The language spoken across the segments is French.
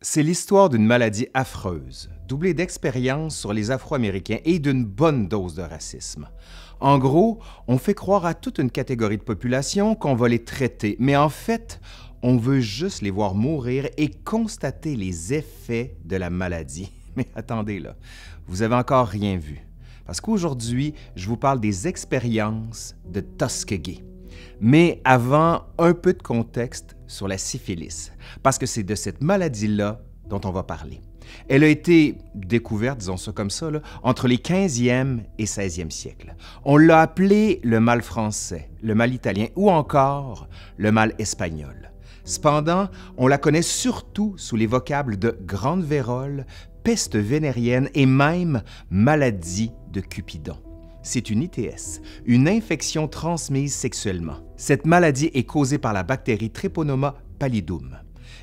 C'est l'histoire d'une maladie affreuse, doublée d'expériences sur les Afro-Américains et d'une bonne dose de racisme. En gros, on fait croire à toute une catégorie de population qu'on va les traiter, mais en fait, on veut juste les voir mourir et constater les effets de la maladie. Mais attendez là, vous avez encore rien vu. Parce qu'aujourd'hui, je vous parle des expériences de Tuskegee. Mais avant, un peu de contexte sur la syphilis, parce que c'est de cette maladie-là dont on va parler. Elle a été découverte, disons ça comme ça, là, entre les 15e et 16e siècles. On l'a appelé le mal français, le mal italien ou encore le mal espagnol. Cependant, on la connaît surtout sous les vocables de grande vérole, peste vénérienne et même maladie de Cupidon. C'est une ITS, une infection transmise sexuellement. Cette maladie est causée par la bactérie Treponema pallidum.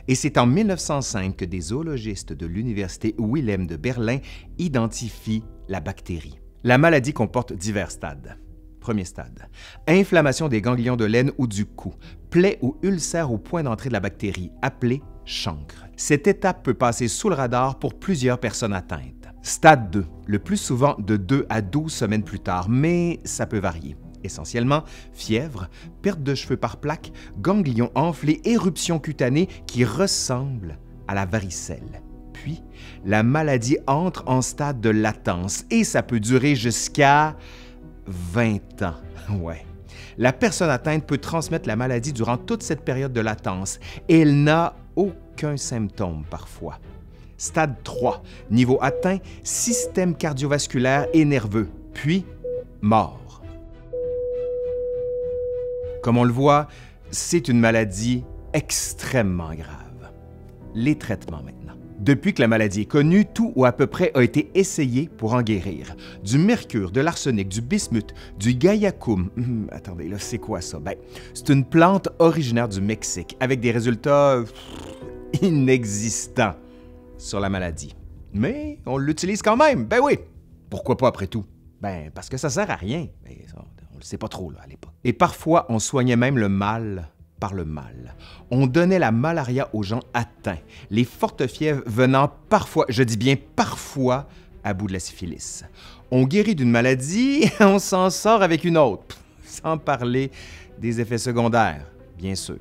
Et c'est en 1905 que des zoologistes de l'Université Wilhelm de Berlin identifient la bactérie. La maladie comporte divers stades. Premier stade, inflammation des ganglions de l'aine ou du cou, plaie ou ulcère au point d'entrée de la bactérie, appelée chancre. Cette étape peut passer sous le radar pour plusieurs personnes atteintes. Stade 2, le plus souvent de 2 à 12 semaines plus tard, mais ça peut varier. Essentiellement, fièvre, perte de cheveux par plaque, ganglions enflés, éruption cutanée qui ressemble à la varicelle. Puis, la maladie entre en stade de latence et ça peut durer jusqu'à 20 ans. Ouais. La personne atteinte peut transmettre la maladie durant toute cette période de latence et elle n'a aucun symptôme parfois. Stade 3, niveau atteint, système cardiovasculaire et nerveux, puis mort. Comme on le voit, c'est une maladie extrêmement grave. Les traitements maintenant. Depuis que la maladie est connue, tout ou à peu près a été essayé pour en guérir. Du mercure, de l'arsenic, du bismuth, du guaiacum. Attendez, là, c'est quoi ça? Ben, c'est une plante originaire du Mexique avec des résultats inexistants sur la maladie. Mais on l'utilise quand même, ben oui! Pourquoi pas après tout? Ben, parce que ça sert à rien. Ben, on le sait pas trop là, à l'époque. Et parfois, on soignait même le mal par le mal. On donnait la malaria aux gens atteints, les fortes fièvres venant parfois, je dis bien parfois, à bout de la syphilis. On guérit d'une maladie, on s'en sort avec une autre, sans parler des effets secondaires, bien sûr.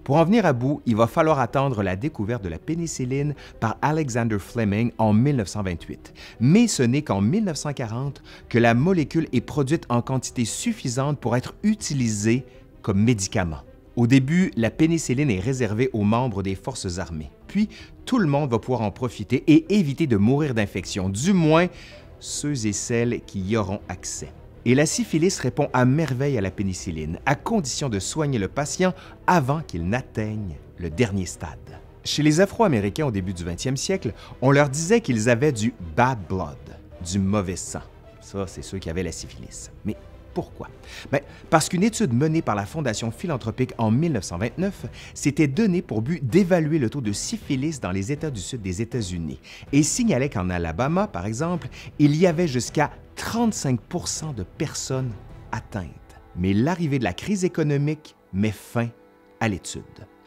Pour en venir à bout, il va falloir attendre la découverte de la pénicilline par Alexander Fleming en 1928. Mais ce n'est qu'en 1940 que la molécule est produite en quantité suffisante pour être utilisée comme médicament. Au début, la pénicilline est réservée aux membres des forces armées. Puis, tout le monde va pouvoir en profiter et éviter de mourir d'infection, du moins ceux et celles qui y auront accès. Et la syphilis répond à merveille à la pénicilline, à condition de soigner le patient avant qu'il n'atteigne le dernier stade. Chez les Afro-Américains au début du 20e siècle, on leur disait qu'ils avaient du « bad blood », du mauvais sang. Ça, c'est ceux qui avaient la syphilis. Mais pourquoi? Bien, parce qu'une étude menée par la Fondation philanthropique en 1929 s'était donnée pour but d'évaluer le taux de syphilis dans les États du sud des États-Unis et signalait qu'en Alabama, par exemple, il y avait jusqu'à 35 % de personnes atteintes. Mais l'arrivée de la crise économique met fin à l'étude.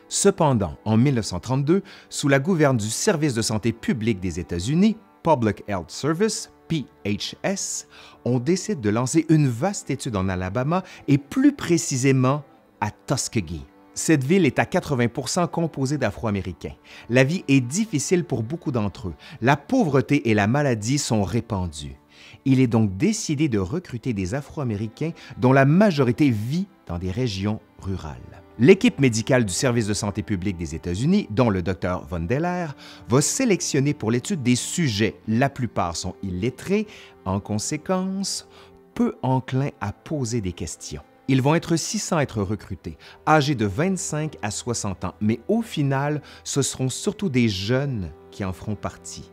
Cependant, en 1932, sous la gouverne du Service de santé publique des États-Unis, Public Health Service, PHS, on décide de lancer une vaste étude en Alabama et plus précisément à Tuskegee. Cette ville est à 80 % composée d'Afro-Américains. La vie est difficile pour beaucoup d'entre eux. La pauvreté et la maladie sont répandues. Il est donc décidé de recruter des Afro-Américains dont la majorité vit dans des régions rurales. L'équipe médicale du Service de santé publique des États-Unis, dont le Dr Von Deller, va sélectionner pour l'étude des sujets. La plupart sont illettrés, en conséquence, peu enclins à poser des questions. Ils vont être 600 à être recrutés, âgés de 25 à 60 ans, mais au final, ce seront surtout des jeunes qui en feront partie.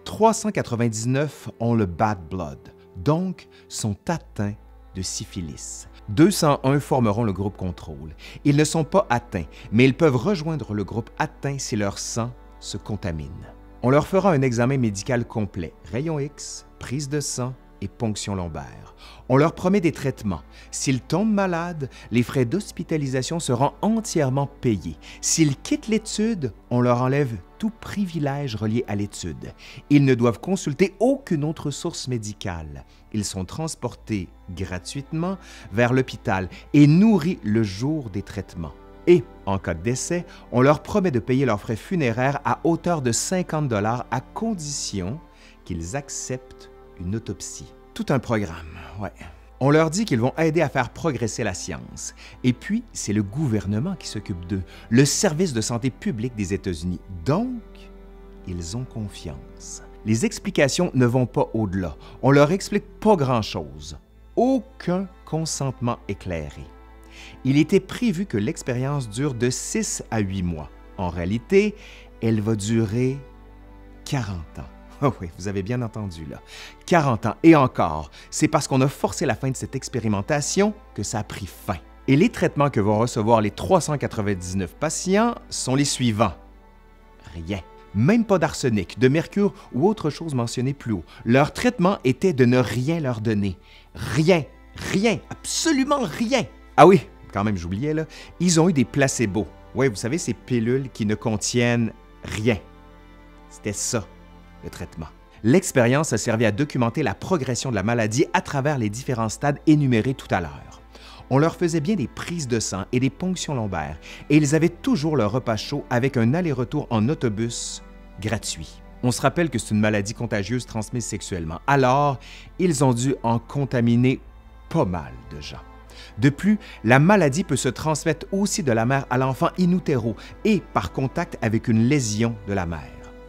399 ont le bad blood, donc sont atteints de syphilis. 201 formeront le groupe contrôle. Ils ne sont pas atteints, mais ils peuvent rejoindre le groupe atteint si leur sang se contamine. On leur fera un examen médical complet, rayon X, prise de sang et ponction lombaire. On leur promet des traitements. S'ils tombent malades, les frais d'hospitalisation seront entièrement payés. S'ils quittent l'étude, on leur enlève tout privilège relié à l'étude. Ils ne doivent consulter aucune autre source médicale. Ils sont transportés gratuitement vers l'hôpital et nourris le jour des traitements. Et, en cas de décès, on leur promet de payer leurs frais funéraires à hauteur de 50 $ à condition qu'ils acceptent une autopsie. Tout un programme, ouais. On leur dit qu'ils vont aider à faire progresser la science. Et puis, c'est le gouvernement qui s'occupe d'eux, le service de santé publique des États-Unis. Donc, ils ont confiance. Les explications ne vont pas au-delà. On leur explique pas grand-chose. Aucun consentement éclairé. Il était prévu que l'expérience dure de 6 à 8 mois. En réalité, elle va durer 40 ans. Oh oui, vous avez bien entendu là. 40 ans. Et encore, c'est parce qu'on a forcé la fin de cette expérimentation que ça a pris fin. Et les traitements que vont recevoir les 399 patients sont les suivants. Rien. Même pas d'arsenic, de mercure ou autre chose mentionnée plus haut. Leur traitement était de ne rien leur donner. Rien. Rien. Absolument rien. Ah oui, quand même, j'oubliais là. Ils ont eu des placebos. Oui, vous savez, ces pilules qui ne contiennent rien. C'était ça, le traitement. L'expérience a servi à documenter la progression de la maladie à travers les différents stades énumérés tout à l'heure. On leur faisait bien des prises de sang et des ponctions lombaires, et ils avaient toujours leur repas chaud avec un aller-retour en autobus gratuit. On se rappelle que c'est une maladie contagieuse transmise sexuellement, alors ils ont dû en contaminer pas mal de gens. De plus, la maladie peut se transmettre aussi de la mère à l'enfant in utero et par contact avec une lésion de la mère.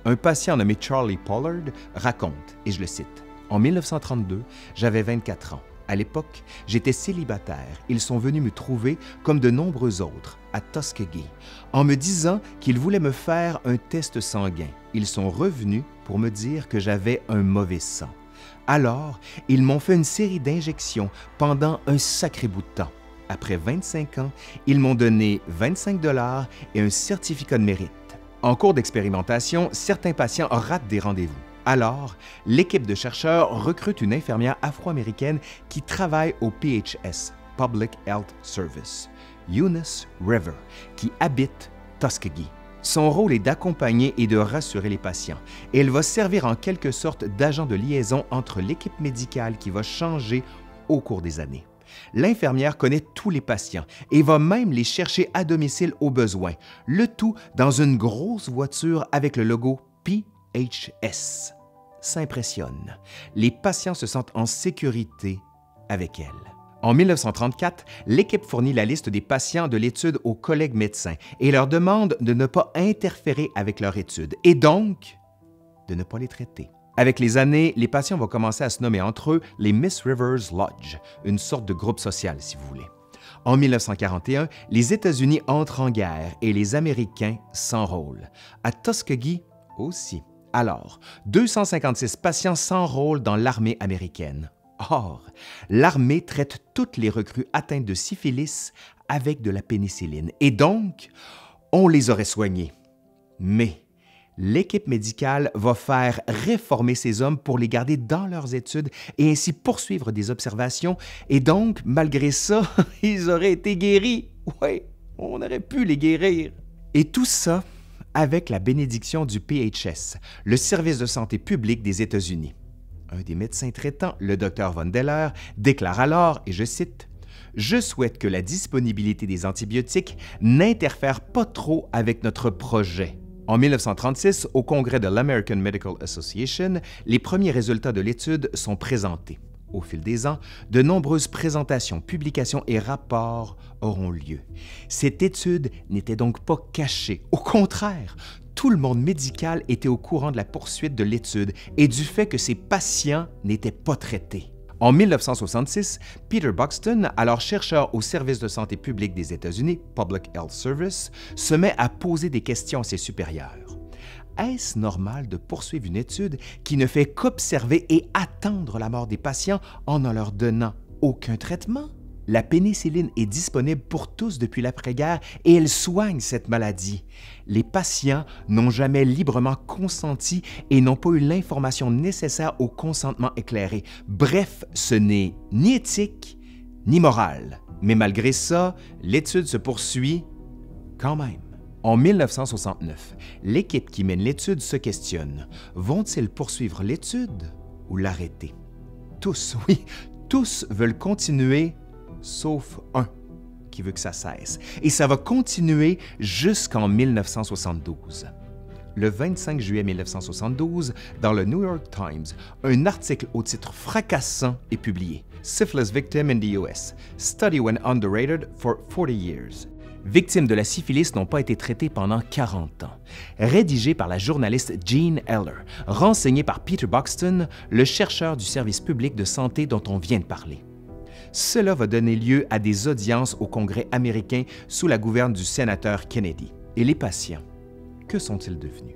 Un patient nommé Charlie Pollard raconte, et je le cite, « En 1932, j'avais 24 ans. À l'époque, j'étais célibataire. Ils sont venus me trouver, comme de nombreux autres, à Tuskegee, en me disant qu'ils voulaient me faire un test sanguin. Ils sont revenus pour me dire que j'avais un mauvais sang. Alors, ils m'ont fait une série d'injections pendant un sacré bout de temps. Après 25 ans, ils m'ont donné 25 $ et un certificat de mérite. En cours d'expérimentation, certains patients ratent des rendez-vous. Alors, l'équipe de chercheurs recrute une infirmière afro-américaine qui travaille au PHS, Public Health Service, Eunice River, qui habite Tuskegee. Son rôle est d'accompagner et de rassurer les patients. Et elle va servir en quelque sorte d'agent de liaison entre l'équipe médicale qui va changer au cours des années. L'infirmière connaît tous les patients et va même les chercher à domicile au besoin, le tout dans une grosse voiture avec le logo PHS. Ça impressionne. Les patients se sentent en sécurité avec elle. En 1934, l'équipe fournit la liste des patients de l'étude aux collègues médecins et leur demande de ne pas interférer avec leur étude et donc de ne pas les traiter. Avec les années, les patients vont commencer à se nommer entre eux les Miss Rivers Lodge, une sorte de groupe social si vous voulez. En 1941, les États-Unis entrent en guerre et les Américains s'enrôlent. À Tuskegee aussi. Alors, 256 patients s'enrôlent dans l'armée américaine. Or, l'armée traite toutes les recrues atteintes de syphilis avec de la pénicilline et donc, on les aurait soignés. Mais l'équipe médicale va faire réformer ces hommes pour les garder dans leurs études et ainsi poursuivre des observations et donc, malgré ça, ils auraient été guéris. Oui, on aurait pu les guérir. Et tout ça avec la bénédiction du PHS, le service de santé publique des États-Unis. Un des médecins traitants, le Dr Von Deller, déclare alors, et je cite, « Je souhaite que la disponibilité des antibiotiques n'interfère pas trop avec notre projet. » En 1936, au congrès de l'American Medical Association, les premiers résultats de l'étude sont présentés. Au fil des ans, de nombreuses présentations, publications et rapports auront lieu. Cette étude n'était donc pas cachée. Au contraire, tout le monde médical était au courant de la poursuite de l'étude et du fait que ces patients n'étaient pas traités. En 1966, Peter Buxton, alors chercheur au service de santé publique des États-Unis, Public Health Service, se met à poser des questions à ses supérieurs. Est-ce normal de poursuivre une étude qui ne fait qu'observer et attendre la mort des patients en ne leur donnant aucun traitement? La pénicilline est disponible pour tous depuis l'après-guerre et elle soigne cette maladie. Les patients n'ont jamais librement consenti et n'ont pas eu l'information nécessaire au consentement éclairé. Bref, ce n'est ni éthique ni moral. Mais malgré ça, l'étude se poursuit quand même. En 1969, l'équipe qui mène l'étude se questionne. Vont-ils poursuivre l'étude ou l'arrêter? Tous, oui, tous veulent continuer, sauf un qui veut que ça cesse. Et ça va continuer jusqu'en 1972. Le 25 juillet 1972, dans le New York Times, un article au titre fracassant est publié. Syphilis victim in the US. Study went underrated for 40 years. Victimes de la syphilis n'ont pas été traitées pendant 40 ans. Rédigé par la journaliste Jean Eller, renseigné par Peter Buxton, le chercheur du service public de santé dont on vient de parler. Cela va donner lieu à des audiences au Congrès américain sous la gouverne du sénateur Kennedy. Et les patients, que sont-ils devenus?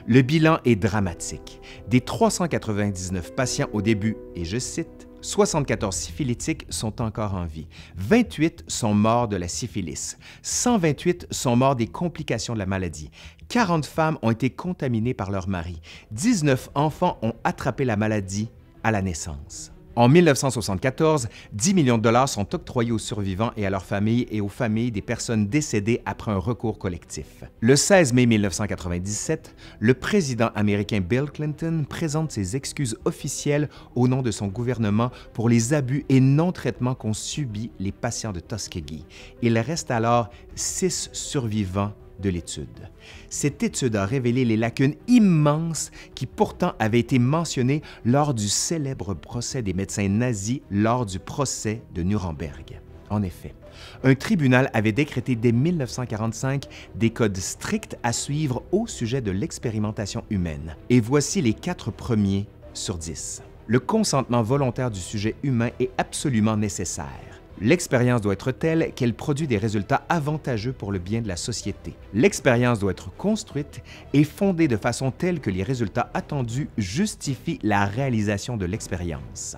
Le bilan est dramatique. Des 399 patients au début, et je cite, 74 syphilitiques sont encore en vie. 28 sont morts de la syphilis. 128 sont morts des complications de la maladie. 40 femmes ont été contaminées par leur mari. 19 enfants ont attrapé la maladie à la naissance. En 1974, 10 millions de dollars sont octroyés aux survivants et à leurs familles et aux familles des personnes décédées après un recours collectif. Le 16 mai 1997, le président américain Bill Clinton présente ses excuses officielles au nom de son gouvernement pour les abus et non-traitements qu'ont subis les patients de Tuskegee. Il reste alors 6 survivants de l'étude. Cette étude a révélé les lacunes immenses qui pourtant avaient été mentionnées lors du célèbre procès des médecins nazis lors du procès de Nuremberg. En effet, un tribunal avait décrété dès 1945 des codes stricts à suivre au sujet de l'expérimentation humaine. Et voici les 4 premiers sur 10. Le consentement volontaire du sujet humain est absolument nécessaire. L'expérience doit être telle qu'elle produit des résultats avantageux pour le bien de la société. L'expérience doit être construite et fondée de façon telle que les résultats attendus justifient la réalisation de l'expérience.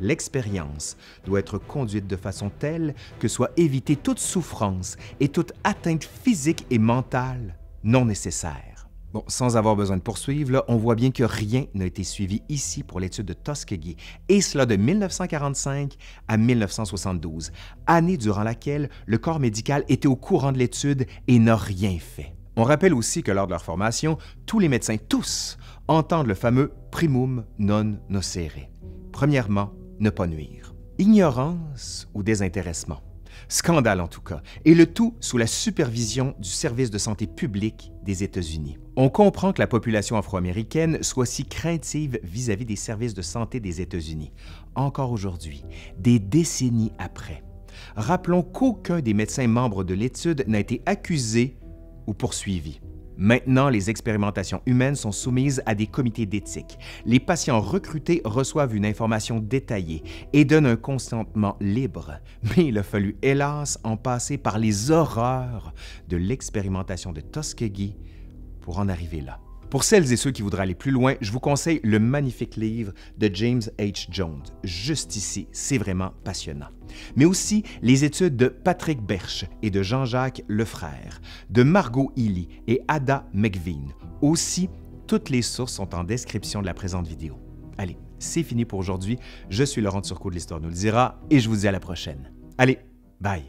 L'expérience doit être conduite de façon telle que soit évitée toute souffrance et toute atteinte physique et mentale non nécessaire. Bon, sans avoir besoin de poursuivre, là, on voit bien que rien n'a été suivi ici pour l'étude de Tuskegee, et cela de 1945 à 1972, année durant laquelle le corps médical était au courant de l'étude et n'a rien fait. On rappelle aussi que lors de leur formation, tous les médecins, tous, entendent le fameux primum non nocere. Premièrement, ne pas nuire. Ignorance ou désintéressement. Scandale en tout cas, et le tout sous la supervision du service de santé public des États-Unis. On comprend que la population afro-américaine soit si craintive vis-à-vis des services de santé des États-Unis, encore aujourd'hui, des décennies après. Rappelons qu'aucun des médecins membres de l'étude n'a été accusé ou poursuivi. Maintenant, les expérimentations humaines sont soumises à des comités d'éthique. Les patients recrutés reçoivent une information détaillée et donnent un consentement libre. Mais il a fallu, hélas, en passer par les horreurs de l'expérimentation de Tuskegee pour en arriver là. Pour celles et ceux qui voudraient aller plus loin, je vous conseille le magnifique livre de James H. Jones. Juste ici, c'est vraiment passionnant. Mais aussi les études de Patrick Berche et de Jean-Jacques Lefrère, de Margot Healy et Ada McVean. Aussi, toutes les sources sont en description de la présente vidéo. Allez, c'est fini pour aujourd'hui. Je suis Laurent Turcot de l'Histoire nous le dira et je vous dis à la prochaine. Allez, bye!